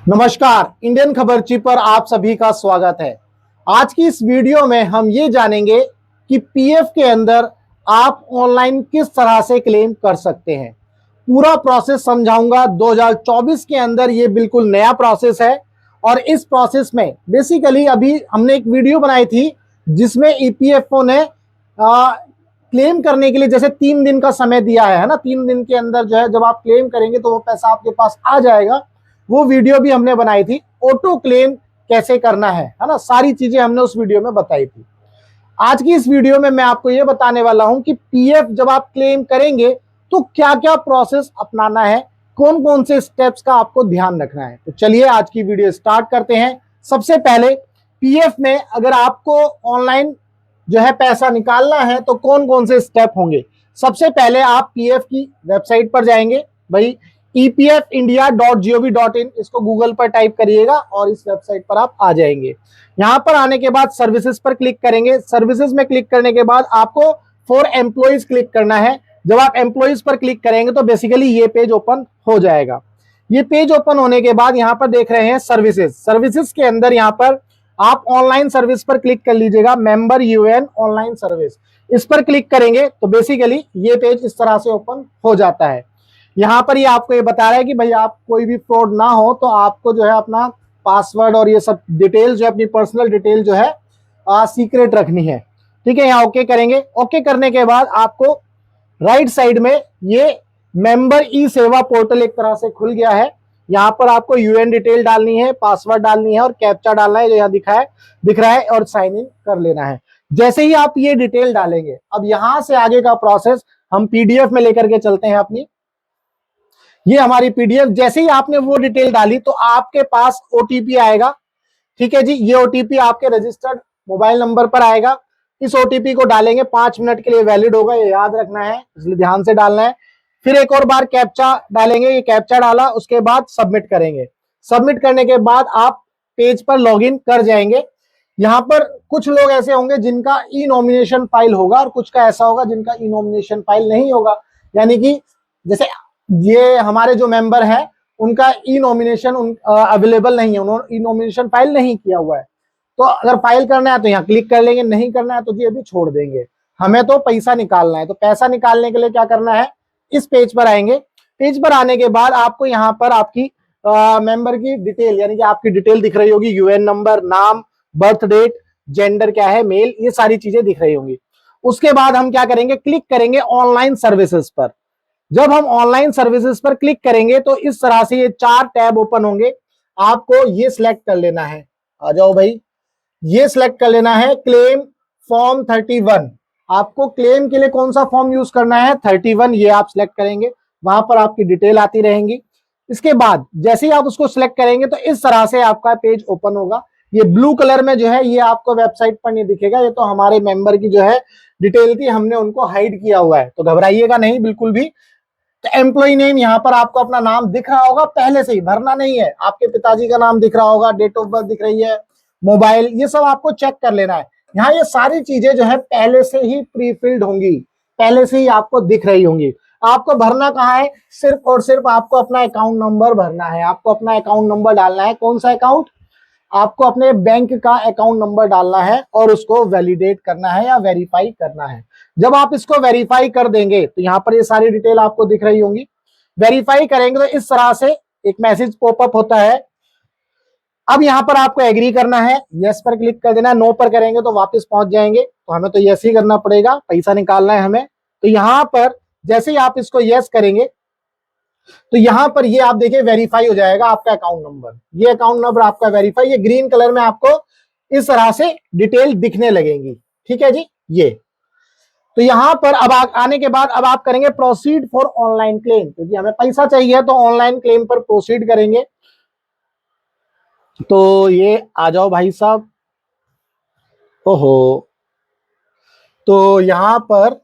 नमस्कार, इंडियन खबरची पर आप सभी का स्वागत है। आज की इस वीडियो में हम ये जानेंगे कि पीएफ के अंदर आप ऑनलाइन किस तरह से क्लेम कर सकते हैं। पूरा प्रोसेस समझाऊंगा। 2024 के अंदर ये बिल्कुल नया प्रोसेस है और इस प्रोसेस में बेसिकली अभी हमने एक वीडियो बनाई थी जिसमें ईपीएफओ ने क्लेम करने के लिए जैसे 3 दिन का समय दिया है ना। 3 दिन के अंदर जो है जब आप क्लेम करेंगे तो वो पैसा आपके पास आ जाएगा। वो वीडियो भी हमने बनाई थी, ऑटो क्लेम कैसे करना है ना। सारी चीजें हमने उस वीडियो में बताई थी। आज की इस वीडियो में मैं आपको ये बताने वाला हूं कि पीएफ जब आप क्लेम करेंगे तो क्या क्या प्रोसेस अपनाना है, कौन कौन से स्टेप्स का आपको ध्यान रखना है। तो चलिए आज की वीडियो स्टार्ट करते हैं। सबसे पहले पीएफ में अगर आपको ऑनलाइन जो है पैसा निकालना है तो कौन कौन से स्टेप होंगे। सबसे पहले आप पीएफ की वेबसाइट पर जाएंगे। भाई epfindia.gov.in इसको गूगल पर टाइप करिएगा और इस वेबसाइट पर आप आ जाएंगे। यहां पर आने के बाद सर्विसेज पर क्लिक करेंगे। सर्विसेज में क्लिक करने के बाद आपको फॉर एम्प्लॉइज क्लिक करना है। जब आप एम्प्लॉइज पर क्लिक करेंगे तो बेसिकली ये पेज ओपन हो जाएगा। ये पेज ओपन होने के बाद यहां पर देख रहे हैं सर्विसेज। सर्विसेज के अंदर यहां पर आप ऑनलाइन सर्विस पर क्लिक कर लीजिएगा, मेंबर यूएन ऑनलाइन सर्विस। इस पर क्लिक करेंगे तो बेसिकली ये पेज इस तरह से ओपन हो जाता है। यहां पर ये आपको ये बता रहा है कि भाई आप कोई भी फ्रॉड ना हो तो आपको जो है अपना पासवर्ड और ये सब डिटेल जो है अपनी पर्सनल डिटेल जो है सीक्रेट रखनी है। ठीक है, यहाँ ओके करेंगे। ओके करने के बाद आपको राइट साइड में ये मेंबर ई सेवा पोर्टल एक तरह से खुल गया है। यहाँ पर आपको यूएन डिटेल डालनी है, पासवर्ड डालनी है और कैप्चा डालना है जो यहाँ दिख रहा है और साइन इन कर लेना है। जैसे ही आप ये डिटेल डालेंगे, अब यहां से आगे का प्रोसेस हम पीडीएफ में लेकर के चलते हैं अपनी। ये हमारी पीडीएफ, जैसे ही आपने वो डिटेल डाली तो आपके पास ओटीपी आएगा। ठीक है जी, ये ओटीपी आपके रजिस्टर्ड मोबाइल नंबर पर आएगा। इस ओटीपी को डालेंगे, 5 मिनट के लिए वैलिड होगा, ये याद रखना है, इसलिए ध्यान से डालना है। फिर एक और बार कैप्चा डालेंगे, ये कैप्चा डाला, उसके बाद सबमिट करेंगे। सबमिट करने के बाद आप पेज पर लॉगिन कर जाएंगे। यहां पर कुछ लोग ऐसे होंगे जिनका ई नॉमिनेशन फाइल होगा और कुछ का ऐसा होगा जिनका ई नॉमिनेशन फाइल नहीं होगा। यानी कि जैसे ये हमारे जो मेंबर हैं उनका ई नॉमिनेशन अवेलेबल नहीं है, उन्होंने ई नॉमिनेशन फाइल नहीं किया हुआ है। तो अगर फाइल करना है तो यहाँ क्लिक कर लेंगे, नहीं करना है तो जी अभी छोड़ देंगे। हमें तो पैसा निकालना है, तो पैसा निकालने के लिए क्या करना है, इस पेज पर आएंगे। पेज पर आने के बाद आपको यहाँ पर आपकी मेंबर की डिटेल यानी कि आपकी डिटेल दिख रही होगी, यूएन नंबर, नाम, बर्थ डेट, जेंडर क्या है, मेल, ये सारी चीजें दिख रही होंगी। उसके बाद हम क्या करेंगे, क्लिक करेंगे ऑनलाइन सर्विसेज पर। जब हम ऑनलाइन सर्विसेज पर क्लिक करेंगे तो इस तरह से ये 4 टैब ओपन होंगे। आपको ये सिलेक्ट कर लेना है, आ जाओ भाई, ये सिलेक्ट कर लेना है क्लेम फॉर्म 31। आपको क्लेम के लिए कौन सा फॉर्म यूज करना है, 31, ये आप सिलेक्ट करेंगे। वहां पर आपकी डिटेल आती रहेंगी। इसके बाद जैसे ही आप उसको सिलेक्ट करेंगे तो इस तरह से आपका पेज ओपन होगा। ये ब्लू कलर में जो है ये आपको वेबसाइट पर नहीं दिखेगा, ये तो हमारे मेंबर की जो है डिटेल थी, हमने उनको हाइड किया हुआ है, तो घबराइएगा नहीं बिल्कुल भी। तो एम्प्लॉय नेम, यहाँ पर आपको अपना नाम दिख रहा होगा, पहले से ही भरना नहीं है। आपके पिताजी का नाम दिख रहा होगा, डेट ऑफ बर्थ दिख रही है, मोबाइल, ये सब आपको चेक कर लेना है। यहाँ ये सारी चीजें जो है पहले से ही प्री फिल्ड होंगी, पहले से ही आपको दिख रही होंगी। आपको भरना कहाँ है, सिर्फ और सिर्फ आपको अपना अकाउंट नंबर भरना है। आपको अपना अकाउंट नंबर डालना है। कौन सा अकाउंट, आपको अपने बैंक का अकाउंट नंबर डालना है और उसको वैलिडेट करना है या वेरीफाई करना है। जब आप इसको वेरीफाई कर देंगे तो यहाँ पर ये सारी डिटेल आपको दिख रही होंगी। वेरीफाई करेंगे तो इस तरह से एक मैसेज पॉपअप होता है। अब यहाँ पर आपको एग्री करना है, यस पर क्लिक कर देना है। नो पर करेंगे तो वापस पहुंच जाएंगे, तो हमें तो यस ही करना पड़ेगा, पैसा निकालना है हमें। तो यहाँ पर जैसे ही आप इसको यस करेंगे तो यहां पर ये आप देखिए वेरीफाई हो जाएगा आपका अकाउंट नंबर। ये अकाउंट नंबर आपका वेरीफाई, ये ग्रीन कलर में आपको इस तरह से डिटेल दिखने लगेंगी। ठीक है जी, ये तो यहां पर अब आने के बाद अब आप करेंगे प्रोसीड फॉर ऑनलाइन क्लेम, क्योंकि हमें पैसा चाहिए तो ऑनलाइन क्लेम पर प्रोसीड करेंगे। तो ये आ जाओ भाई साहब, ओहो, तो यहां पर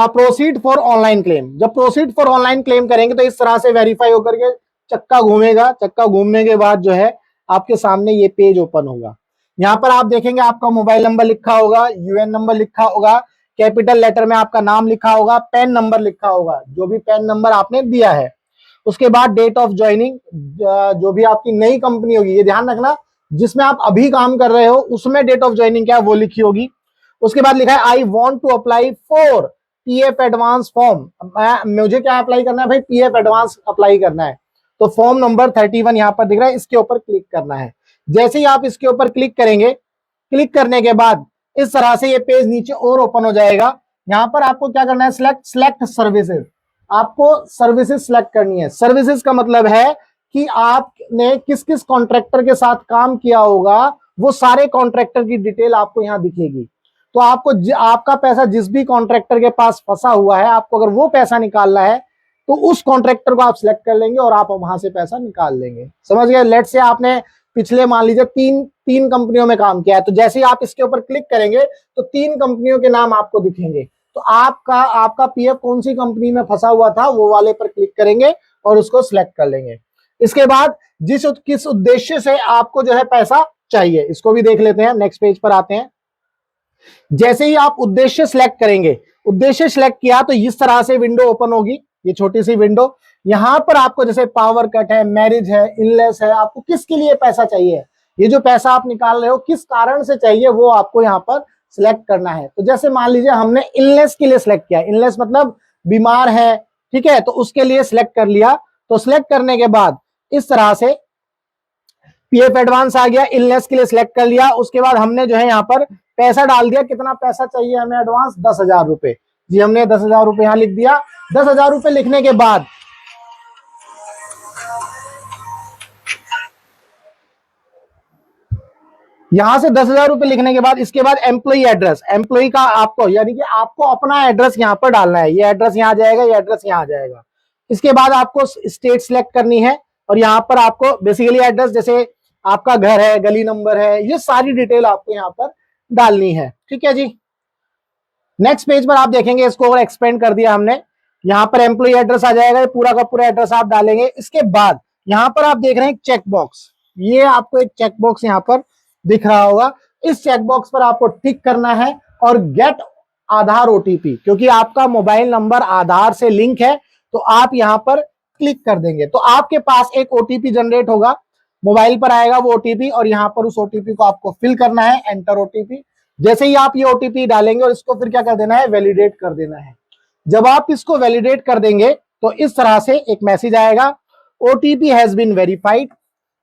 प्रोसीड फॉर ऑनलाइन क्लेम, जब प्रोसीड फॉर ऑनलाइन क्लेम करेंगे तो इस तरह से वेरीफाई होकर के चक्का घूमेगा। चक्का घूमने के बाद जो है आपके सामने ये पेज ओपन होगा। यहाँ पर आप देखेंगे आपका मोबाइल नंबर लिखा होगा, यूएन नंबर लिखा होगा, कैपिटल लेटर में आपका नाम लिखा होगा, पैन नंबर लिखा होगा, जो भी पैन नंबर आपने दिया है उसके बाद डेट ऑफ ज्वाइनिंग, जो भी आपकी नई कंपनी होगी, ये ध्यान रखना जिसमें आप अभी काम कर रहे हो उसमें डेट ऑफ ज्वाइनिंग क्या है वो लिखी होगी। उसके बाद लिखा है I want to apply for PF advance form, मुझे क्या अप्लाई करना है भाई, पीएफ एडवांस अप्लाई करना है। तो फॉर्म नंबर 31 यहां पर दिख रहा है, इसके ऊपर क्लिक करना है। जैसे ही आप इसके ऊपर क्लिक करेंगे, क्लिक करने के बाद इस तरह से ये पेज नीचे और ओपन हो जाएगा। यहां पर आपको क्या करना है, सिलेक्ट सर्विसेज, आपको सर्विसेज सिलेक्ट करनी है। सर्विसेज का मतलब है कि आपने किस किस कॉन्ट्रैक्टर के साथ काम किया होगा, वो सारे कॉन्ट्रैक्टर की डिटेल आपको यहां दिखेगी। तो आपको आपका पैसा जिस भी कॉन्ट्रैक्टर के पास फंसा हुआ है, आपको अगर वो पैसा निकालना है तो उस कॉन्ट्रैक्टर को आप सिलेक्ट कर लेंगे और आप वहां से पैसा निकाल लेंगे। समझ गए? लेट से आपने पिछले मान लीजिए तीन कंपनियों में काम किया है, तो जैसे ही आप इसके ऊपर क्लिक करेंगे तो 3 कंपनियों के नाम आपको दिखेंगे। तो आपका पीएफ कौन सी कंपनी में फंसा हुआ था वो वाले पर क्लिक करेंगे और उसको सिलेक्ट कर लेंगे। इसके बाद किस उद्देश्य से आपको जो है पैसा चाहिए, इसको भी देख लेते हैं। नेक्स्ट पेज पर आते हैं। जैसे ही आप उद्देश्य सिलेक्ट करेंगे, उद्देश्य सिलेक्ट किया तो इस तरह से विंडो ओपन होगी, ये छोटी सी विंडो। यहां पर आपको जैसे पावर कट है, मैरिज है, इलनेस है, आपको किसके लिए पैसा चाहिए, ये जो पैसा आप निकाल रहे हो किस कारण से चाहिए वो आपको यहाँ पर सिलेक्ट करना है। तो जैसे मान लीजिए हमने इलनेस के लिए सिलेक्ट किया, इलनेस मतलब बीमार है, ठीक है, तो उसके लिए सिलेक्ट कर लिया। तो सिलेक्ट करने के बाद इस तरह से पीएफ एडवांस आ गया, इलनेस के लिए सिलेक्ट कर लिया। उसके बाद हमने जो है यहाँ पर पैसा डाल दिया, कितना पैसा चाहिए हमें एडवांस, 10,000 रुपए। जी हमने 10,000 रुपए यहाँ लिख दिया। 10,000 रुपए लिखने के बाद यहां से 10,000 रुपए लिखने के बाद इसके बाद एम्प्लॉई एड्रेस, एम्प्लॉई का आपको यानी कि आपको अपना एड्रेस यहां पर डालना है। ये एड्रेस यहां आ जाएगा, ये एड्रेस यहां आ जाएगा। इसके बाद आपको स्टेट सिलेक्ट करनी है और यहां पर आपको बेसिकली एड्रेस जैसे आपका घर है, गली नंबर है, ये सारी डिटेल आपको यहां पर डालनी है। ठीक है जी। नेक्स्ट पेज पर आप देखेंगे, इसको और एक्सपेंड कर दिया हमने। यहां पर एम्प्लॉई एड्रेस आ जाएगा, पूरा का पूरा एड्रेस आप डालेंगे। इसके बाद यहां पर आप देख रहे हैं चेक बॉक्स, ये आपको एक चेक बॉक्स यहां पर दिख रहा होगा। इस चेक बॉक्स पर आपको टिक करना है और गेट आधार ओटीपी, क्योंकि आपका मोबाइल नंबर आधार से लिंक है तो आप यहां पर क्लिक कर देंगे तो आपके पास एक ओटीपी जनरेट होगा, मोबाइल पर आएगा वो ओटीपी और यहां पर उस ओटीपी को आपको फिल करना है, एंटर ओटीपी। जैसे ही आप ये ओटीपी डालेंगे और इसको फिर क्या कर देना है, वैलिडेट कर देना है। जब आप इसको वैलिडेट कर देंगे तो इस तरह से एक मैसेज आएगा, OTP has been verified,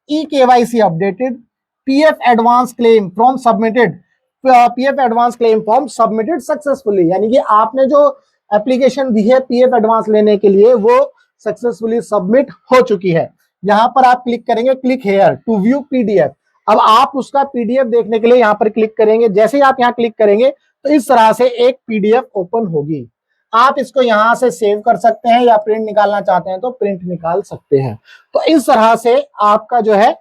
e KYC updated, PF advance claim form submitted, PF advance claim form submitted successfully. यानी कि आपने जो एप्लीकेशन दी है पीएफ एडवांस लेने के लिए वो सक्सेसफुली सबमिट हो चुकी है। यहां पर आप क्लिक करेंगे, click here to view PDF. अब आप उसका पीडीएफ देखने के लिए यहां पर क्लिक करेंगे। जैसे ही आप यहां क्लिक करेंगे तो इस तरह से एक पीडीएफ ओपन होगी। आप इसको यहां से सेव कर सकते हैं या प्रिंट निकालना चाहते हैं तो प्रिंट निकाल सकते हैं। तो इस तरह से आपका जो है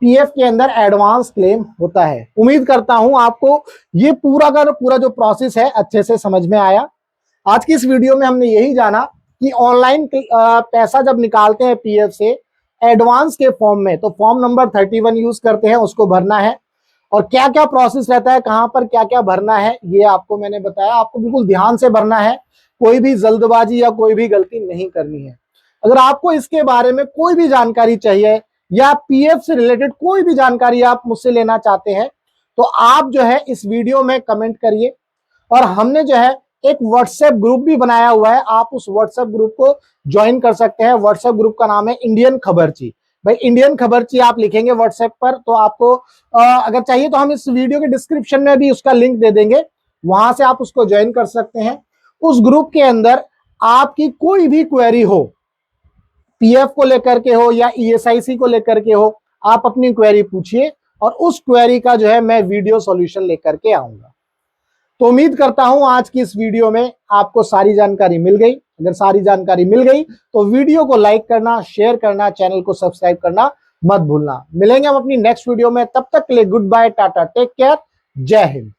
पीएफ के अंदर एडवांस क्लेम होता है। उम्मीद करता हूं आपको ये पूरा का पूरा जो प्रोसेस है अच्छे से समझ में आया। आज की इस वीडियो में हमने यही जाना कि ऑनलाइन पैसा जब निकालते हैं पीएफ से एडवांस के फॉर्म में, तो फॉर्म नंबर 31 यूज करते हैं, उसको भरना है और क्या क्या प्रोसेस रहता है, कहां पर क्या क्या भरना है, ये आपको मैंने बताया। आपको बिल्कुल ध्यान से भरना है, कोई भी जल्दबाजी या कोई भी गलती नहीं करनी है। अगर आपको इसके बारे में कोई भी जानकारी चाहिए या पीएफ से रिलेटेड कोई भी जानकारी आप मुझसे लेना चाहते हैं तो आप जो है इस वीडियो में कमेंट करिए। और हमने जो है एक व्हाट्सएप ग्रुप भी बनाया हुआ है, आप उस व्हाट्सएप ग्रुप को ज्वाइन कर सकते हैं। व्हाट्सएप ग्रुप का नाम है इंडियन खबरची। भाई इंडियन खबरची आप लिखेंगे व्हाट्सएप पर तो आपको अगर चाहिए तो हम इस वीडियो के डिस्क्रिप्शन में भी उसका लिंक दे देंगे, वहां से आप उसको ज्वाइन कर सकते हैं। उस ग्रुप के अंदर आपकी कोई भी क्वेरी हो, पीएफ को लेकर के हो या ईएसआईसी को लेकर के हो, आप अपनी क्वेरी पूछिए और उस क्वेरी का जो है मैं वीडियो सॉल्यूशन लेकर के आऊंगा। तो उम्मीद करता हूं आज की इस वीडियो में आपको सारी जानकारी मिल गई। अगर सारी जानकारी मिल गई तो वीडियो को लाइक करना, शेयर करना, चैनल को सब्सक्राइब करना मत भूलना। मिलेंगे हम अपनी नेक्स्ट वीडियो में, तब तक के लिए goodbye, tata, take care, जय हिंद।